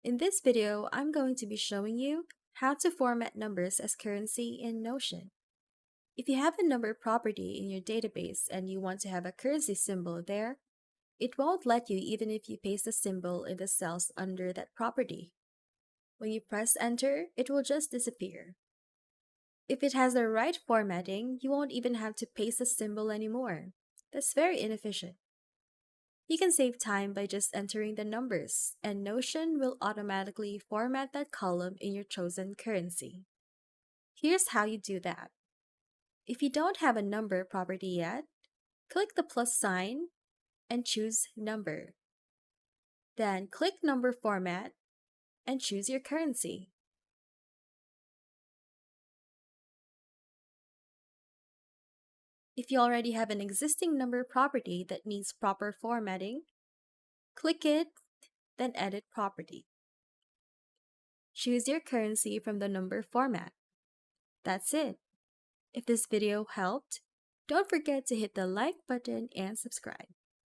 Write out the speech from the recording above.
In this video, I'm going to be showing you how to format numbers as currency in Notion. If you have a number property in your database and you want to have a currency symbol there, it won't let you even if you paste the symbol in the cells under that property. When you press enter, it will just disappear. If it has the right formatting, you won't even have to paste the symbol anymore. That's very inefficient. You can save time by just entering the numbers, and Notion will automatically format that column in your chosen currency. Here's how you do that. If you don't have a number property yet, click the plus sign and choose Number. Then click Number Format and choose your currency. If you already have an existing number property that needs proper formatting, click it, then Edit Property. Choose your currency from the number format. That's it. If this video helped, don't forget to hit the like button and subscribe.